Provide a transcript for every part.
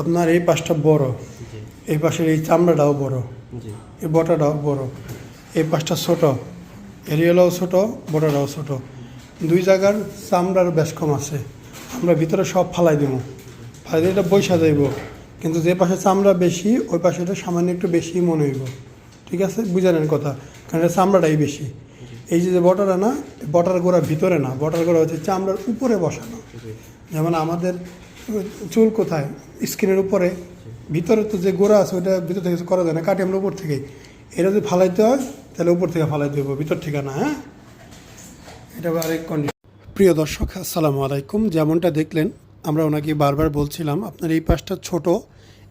আপনার এই পাশটা বড়, জি এই পাশের এই চামড়াটাও বড়, জি এই বটাটাও বড়, এই পাশটা ছোট, এরিয়ালও ছোট, বটাটাও ছোট। দুই জায়গার চামড়ার বেশ কম আছে। আমরা ভিতরে সব ফালাই দেবো, ফালাই দিয়ে এটা বৈশা যাইব, কিন্তু যে পাশে চামড়া বেশি ওই পাশে এটা সামান্য একটু বেশি মনে হইব। ঠিক আছে, বুঝালেন কথা, কারণ এটা চামড়াটাই বেশি। এই যে বটাটা না, বটার গোড়া ভিতরে না, বটার গোড়া হচ্ছে চামড়ার উপরে বসানো। যেমন আমাদের চুল কোথায়, স্কিনের উপরে, ভিতরে তো যে গোড়া আছে ওইটা ভিতর থেকে কিছু করা যায় না, কাটি আমরা উপর থেকেই। এটা যদি ফালাইতে হয় তাহলে উপর থেকে ফালাইতে হবে, ভিতর থেকে না। হ্যাঁ, এটা আরেক কন্ডিশন। প্রিয় দর্শক, আসসালামু আলাইকুম। যেমনটা দেখলেন, আমরা ওনাকে বারবার বলছিলাম আপনার এই পাশটা ছোট,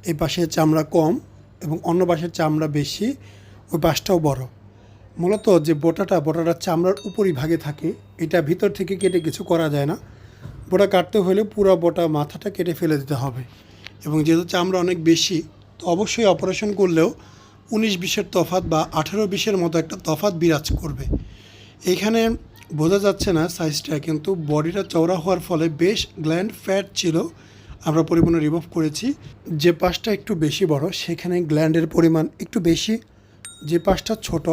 এই পাশে চামড়া কম এবং অন্য পাশের চামড়া বেশি, ওই পাশটাও বড়। মূলত যে বটাটা চামড়ার উপরই ভাগে থাকে, এটা ভিতর থেকে কেটে কিছু করা যায় না। বোটা কাটতে হলে পুরো বোটা মাথাটা কেটে ফেলে দিতে হবে। এবং যেহেতু চামড়া অনেক বেশি, তো অবশ্যই অপারেশন করলেও 19-20-এর তফাৎ বা 18-20-এর মতো একটা তফাৎ বিরাজ করবে। এইখানে বোঝা যাচ্ছে না সাইজটা, কিন্তু বডিটা চওড়া হওয়ার ফলে বেশ গ্ল্যান্ড ফ্যাট ছিল, আমরা পরিপূর্ণ রিমুভ করেছি। যে পাশটা একটু বেশি বড় সেখানে গ্ল্যান্ডের পরিমাণ একটু বেশি, যে পাশটা ছোট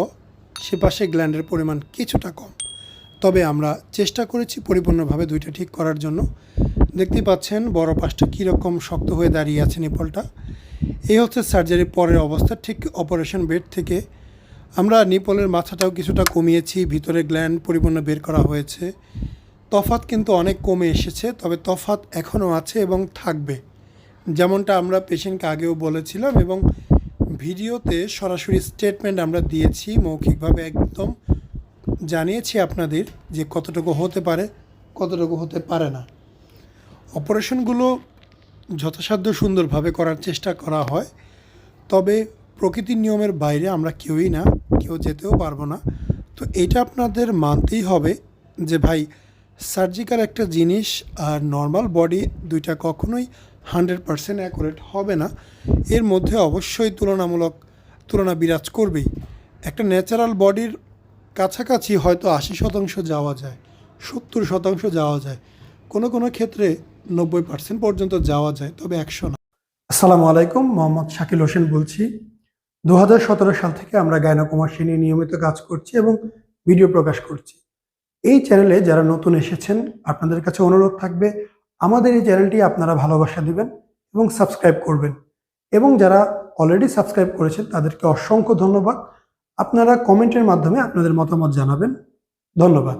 সে পাশে গ্ল্যান্ডের পরিমাণ কিছুটা কম। তবে আমরা চেষ্টা করেছি পরিপূর্ণভাবে দুইটা ঠিক করার জন্য। দেখতেই পাচ্ছেন বড় পাশটা কীরকম শক্ত হয়ে দাঁড়িয়ে আছে নিপলটা। এই হচ্ছে সার্জারির পরের অবস্থা। ঠিক অপারেশন বেড থেকে আমরা নিপলের মাথাটাও কিছুটা কমিয়েছি, ভিতরে গ্ল্যান্ড পরিপূর্ণ বের করা হয়েছে। তফাৎ কিন্তু অনেক কমে এসেছে, তবে তফাৎ এখনও আছে এবং থাকবে, যেমনটা আমরা পেশেন্টকে আগেও বলেছিলাম এবং ভিডিওতে সরাসরি স্টেটমেন্ট আমরা দিয়েছি, মৌখিকভাবে একদম জানিয়েছি আপনাদের যে কতটুকু হতে পারে, কতটুকু হতে পারে না। অপারেশনগুলো যথাসাধ্য সুন্দরভাবে করার চেষ্টা করা হয়, তবে প্রকৃতির নিয়মের বাইরে আমরা কেউই না, কেউ যেতেও পারবো না। তো এটা আপনাদের মানতেই হবে যে ভাই, সার্জিক্যাল একটা জিনিস আর নর্মাল বডি দুইটা কখনোই 100% অ্যাকুরেট হবে না। এর মধ্যে অবশ্যই তুলনা বিরাজ করবেই। একটা ন্যাচারাল বডির কাছাকাছি হয়তো 80% যাওয়া যায়, 70% যাওয়া যায়, কোনো কোনো ক্ষেত্রে 90% পর্যন্ত যাওয়া যায়, তবে 100 না। আসসালামু আলাইকুম, মোহাম্মদ শাকিল হোসেন বলছি। 2017 সাল থেকে আমরা গাইনোকমার্সি নিয়ে নিয়মিত কাজ করছি এবং ভিডিও প্রকাশ করছি। এই চ্যানেলে যারা নতুন এসেছেন, আপনাদের কাছে অনুরোধ থাকবে আমাদের এই চ্যানেলটি আপনারা ভালোবাসা দিবেন এবং সাবস্ক্রাইব করবেন। এবং যারা অলরেডি সাবস্ক্রাইব করেছেন তাদেরকে অসংখ্য ধন্যবাদ। আপনারা কমেন্টের মাধ্যমে আপনাদের মতামত জানাবেন। ধন্যবাদ।